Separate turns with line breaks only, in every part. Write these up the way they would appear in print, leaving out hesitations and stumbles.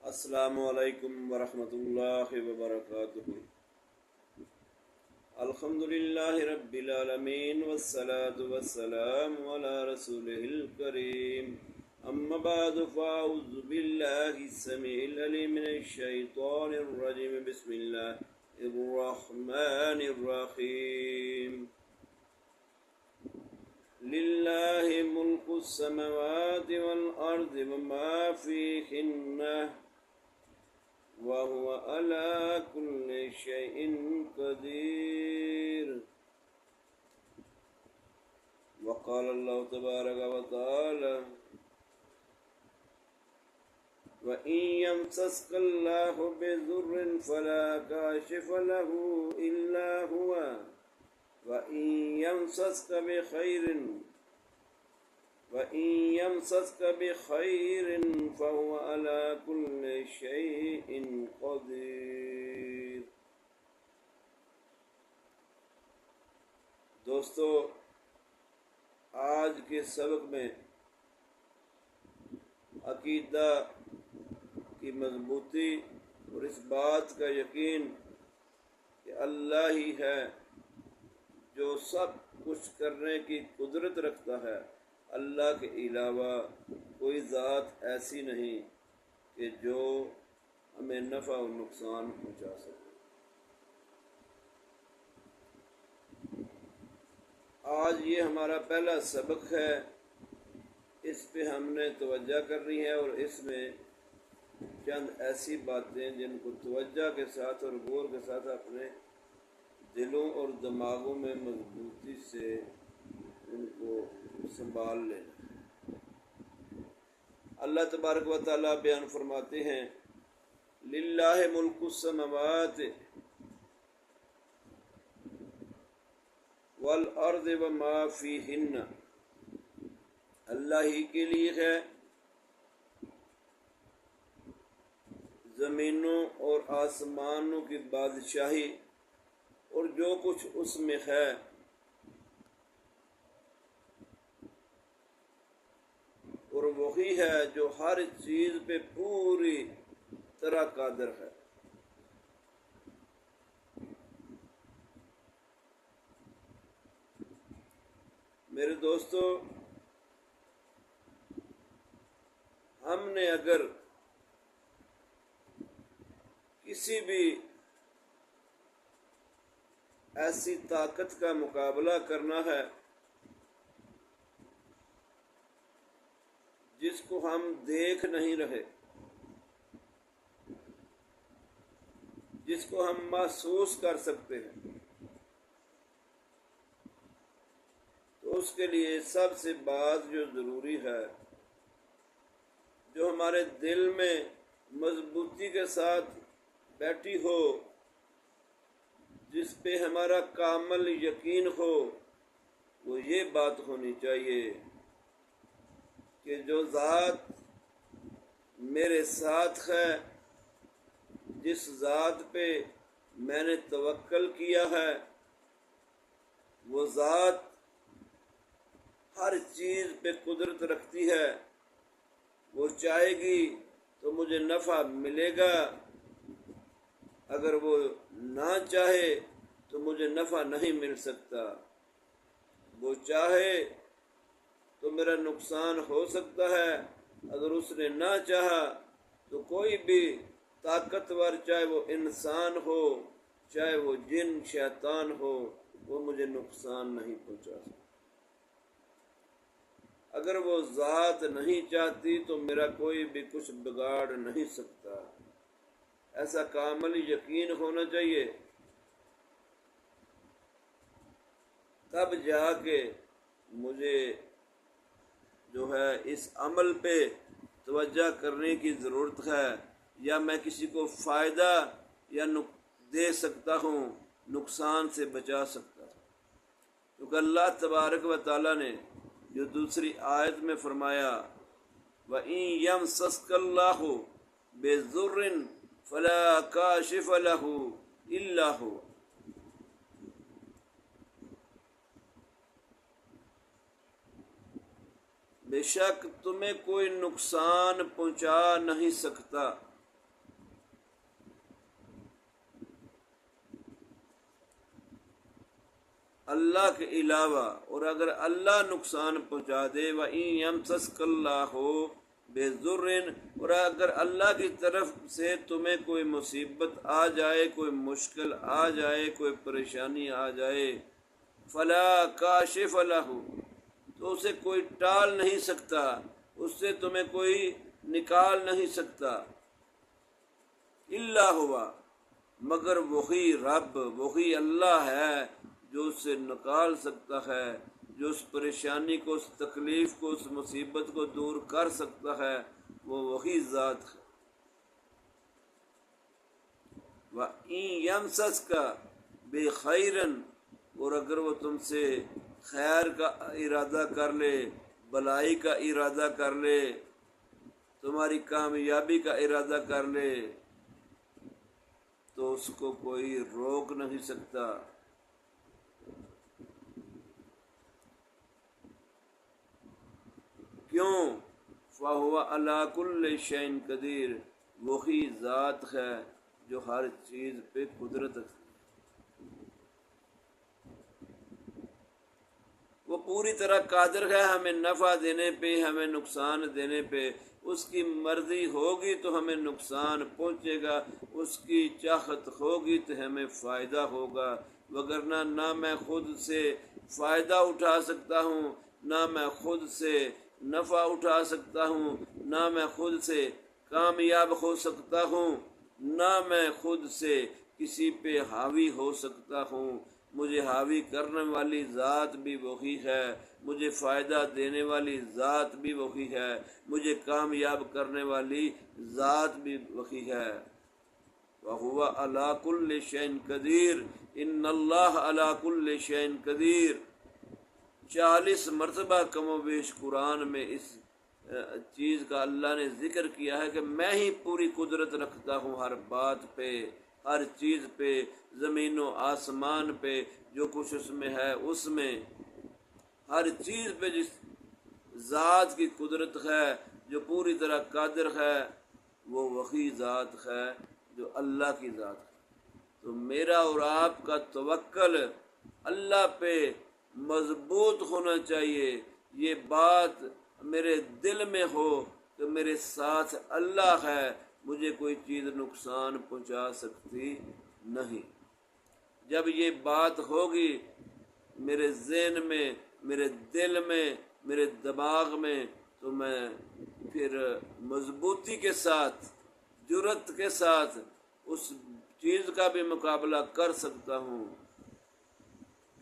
السلام علیکم ورحمۃ اللہ وبرکاتہ۔ الحمدللہ رب العالمین والصلاة والسلام علی رسولہ الکریم، اما بعد فاعوذ باللہ السمیع العلیم من الشیطان الرجیم، بسم اللہ الرحمن الرحیم۔ للہ ملک السماوات والارض وما فیہن وهو على كل شيء قدير۔ وقال الله تبارك وتعالى: وإن يمسسك الله بضر فلا كاشف له إلا هو وإن يمسسك بخير فهو على كل شيء قدير۔ دوستو، آج کے سبق میں عقیدہ کی مضبوطی اور اس بات کا یقین کہ اللہ ہی ہے جو سب کچھ کرنے کی قدرت رکھتا ہے، اللہ کے علاوہ کوئی ذات ایسی نہیں کہ جو ہمیں نفع و نقصان پہنچا سکے۔ آج یہ ہمارا پہلا سبق ہے، اس پہ ہم نے توجہ کرنی ہے اور اس میں چند ایسی باتیں جن کو توجہ کے ساتھ اور غور کے ساتھ اپنے دلوں اور دماغوں میں مضبوطی سے ان کو سنبھال لینا۔ اللہ تبارک و تعالیٰ بیان فرماتے ہیں: للہ ملک السماوات والارض وما فیہن، اللہ ہی کے لیے ہے زمینوں اور آسمانوں کی بادشاہی اور جو کچھ اس میں ہے، اور وہی ہے جو ہر چیز پہ پوری طرح قادر ہے۔ میرے دوستو، ہم نے اگر کسی بھی ایسی طاقت کا مقابلہ کرنا ہے جس کو ہم دیکھ نہیں رہے، جس کو ہم محسوس کر سکتے ہیں، تو اس کے لیے سب سے بات جو ضروری ہے، جو ہمارے دل میں مضبوطی کے ساتھ بیٹھی ہو، جس پہ ہمارا کامل یقین ہو، وہ یہ بات ہونی چاہیے کہ جو ذات میرے ساتھ ہے، جس ذات پہ میں نے توکل کیا ہے، وہ ذات ہر چیز پہ قدرت رکھتی ہے۔ وہ چاہے گی تو مجھے نفع ملے گا، اگر وہ نہ چاہے تو مجھے نفع نہیں مل سکتا۔ وہ چاہے تو میرا نقصان ہو سکتا ہے، اگر اس نے نہ چاہا تو کوئی بھی طاقتور، چاہے وہ انسان ہو چاہے وہ جن شیطان ہو، وہ مجھے نقصان نہیں پہنچا سکتا۔ اگر وہ ذات نہیں چاہتی تو میرا کوئی بھی کچھ بگاڑ نہیں سکتا۔ ایسا کامل یقین ہونا چاہیے، تب جا کے مجھے جو ہے اس عمل پہ توجہ کرنے کی ضرورت ہے، یا میں کسی کو فائدہ یا دے سکتا ہوں، نقصان سے بچا سکتا ہوں۔ کیونکہ اللہ تبارک و تعالیٰ نے جو دوسری آیت میں فرمایا: وَإِن يَمْسَسْكَ اللَّهُ بِضُرٍّ فَلَا كَاشِفَ لَهُ إِلَّا هُوَ، بے شک تمہیں کوئی نقصان پہنچا نہیں سکتا اللہ کے علاوہ، اور اگر اللہ نقصان پہنچا دے، وَإِن يَمْسَسْكَ اللَّهُ بِضُرٍّ، اور اگر اللہ کی طرف سے تمہیں کوئی مصیبت آ جائے، کوئی مشکل آ جائے، کوئی پریشانی آ جائے، فَلَا كَاشِفَ لَهُ، تو اسے کوئی ٹال نہیں سکتا، اس سے تمہیں کوئی نکال نہیں سکتا، الا ہوا، مگر وہی رب، وہی اللہ ہے جو اس سے نکال سکتا ہے، جو اس پریشانی کو، اس تکلیف کو، اس مصیبت کو دور کر سکتا ہے، وہ وہی ذات ہے۔ وَإِن يَمْسَسْكَ بِخَيْرٍ، اور اگر وہ تم سے خیر کا ارادہ کر لے، بلائی کا ارادہ کر لے، تمہاری کامیابی کا ارادہ کر لے، تو اس کو کوئی روک نہیں سکتا۔ کیوں؟ فَهُوَ عَلَىٰ كُلِّ شَيْءٍ قدیر، وہی ذات ہے جو ہر چیز پہ قدرت رکھتی ہے، وہ پوری طرح قادر ہے ہمیں نفع دینے پہ، ہمیں نقصان دینے پہ۔ اس کی مرضی ہوگی تو ہمیں نقصان پہنچے گا، اس کی چاہت ہوگی تو ہمیں فائدہ ہوگا، وگرنہ نہ میں خود سے فائدہ اٹھا سکتا ہوں، نہ میں خود سے نفع اٹھا سکتا ہوں، نہ میں خود سے کامیاب ہو سکتا ہوں، نہ میں خود سے کسی پہ حاوی ہو سکتا ہوں۔ مجھے حاوی کرنے والی ذات بھی وہی ہے، مجھے فائدہ دینے والی ذات بھی وہی ہے، مجھے کامیاب کرنے والی ذات بھی وہی ہے۔ وَهُوَ عَلَىٰ كُلِّ شَيْءٍ قَدِيرٌ، إِنَّ اللَّهَ عَلَىٰ كُلِّ شَيْءٍ قَدِيرٌ۔ 40 مرتبہ کم و بیش قرآن میں اس چیز کا اللہ نے ذکر کیا ہے کہ میں ہی پوری قدرت رکھتا ہوں ہر بات پہ، ہر چیز پہ، زمین و آسمان پہ، جو کچھ اس میں ہے، اس میں ہر چیز پہ جس ذات کی قدرت ہے، جو پوری طرح قادر ہے، وہ وہی ذات ہے جو اللہ کی ذات ہے۔ تو میرا اور آپ کا توکل اللہ پہ مضبوط ہونا چاہیے، یہ بات میرے دل میں ہو کہ میرے ساتھ اللہ ہے، مجھے کوئی چیز نقصان پہنچا سکتی نہیں۔ جب یہ بات ہوگی میرے ذہن میں، میرے دل میں، میرے دماغ میں، تو میں پھر مضبوطی کے ساتھ، جرأت کے ساتھ اس چیز کا بھی مقابلہ کر سکتا ہوں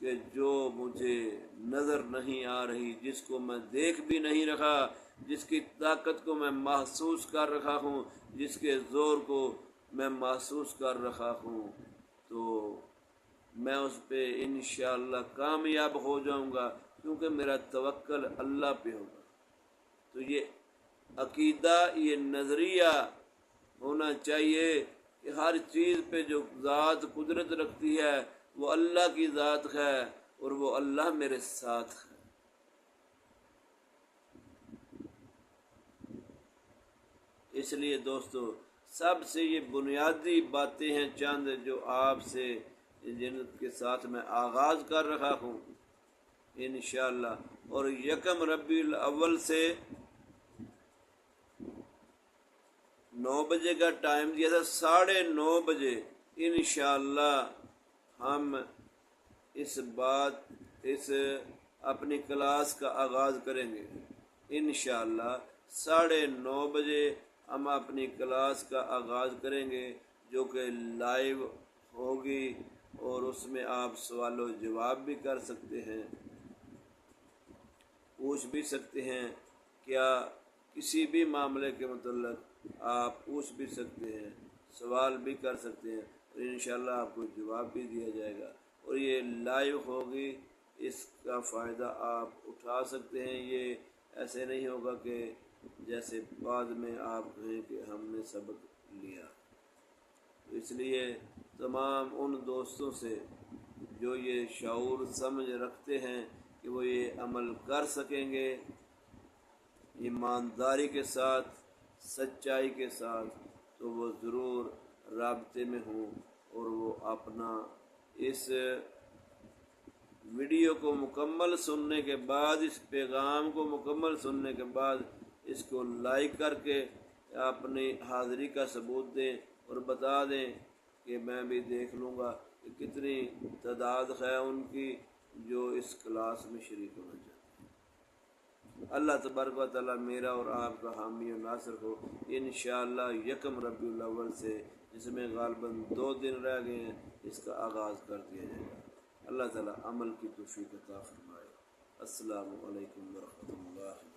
کہ جو مجھے نظر نہیں آ رہی، جس کو میں دیکھ بھی نہیں رہا، جس کی طاقت کو میں محسوس کر رہا ہوں، جس کے زور کو میں محسوس کر رہا ہوں، تو میں اس پہ انشاءاللہ کامیاب ہو جاؤں گا، کیونکہ میرا توکل اللہ پہ ہوگا۔ تو یہ عقیدہ، یہ نظریہ ہونا چاہیے کہ ہر چیز پہ جو ذات قدرت رکھتی ہے وہ اللہ کی ذات ہے، اور وہ اللہ میرے ساتھ ہے۔ اس لیے دوستو، سب سے یہ بنیادی باتیں ہیں چند جو آپ سے، جن کے ساتھ میں آغاز کر رہا ہوں انشاءاللہ، اور یکم ربیع الاول سے 9 بجے کا ٹائم دیا تھا، 9:30 بجے انشاءاللہ ہم اس اپنی کلاس کا آغاز کریں گے۔ انشاءاللہ 9:30 بجے ہم اپنی کلاس کا آغاز کریں گے، جو کہ لائیو ہوگی، اور اس میں آپ سوال و جواب بھی کر سکتے ہیں، پوچھ بھی سکتے ہیں، کیا کسی بھی معاملے کے متعلق آپ پوچھ بھی سکتے ہیں، سوال بھی کر سکتے ہیں، اور انشاءاللہ آپ کو جواب بھی دیا جائے گا، اور یہ لائیو ہوگی، اس کا فائدہ آپ اٹھا سکتے ہیں۔ یہ ایسے نہیں ہوگا کہ جیسے بعد میں آپ کہیں کہ ہم نے سبق لیا۔ اس لیے تمام ان دوستوں سے جو یہ شعور سمجھ رکھتے ہیں کہ وہ یہ عمل کر سکیں گے ایمانداری کے ساتھ، سچائی کے ساتھ، تو وہ ضرور رابطے میں ہوں، اور وہ اپنا اس ویڈیو کو مکمل سننے کے بعد، اس پیغام کو مکمل سننے کے بعد اس کو لائک کر کے اپنی حاضری کا ثبوت دیں اور بتا دیں کہ میں بھی دیکھ لوں گا کہ کتنی تعداد ہے ان کی جو اس کلاس میں شریک ہونا چاہتے ہیں۔ اللہ تبارک و تعالیٰ میرا اور آپ کا حامی و ناصر ہو۔ انشاءاللہ یکم ربیع الاول سے، جس میں غالباً 2 دن رہ گئے ہیں، اس کا آغاز کر دیا جائے گا۔ اللہ تعالیٰ عمل کی توفیق عطا فرمائے۔ السلام علیکم ورحمۃ اللہ۔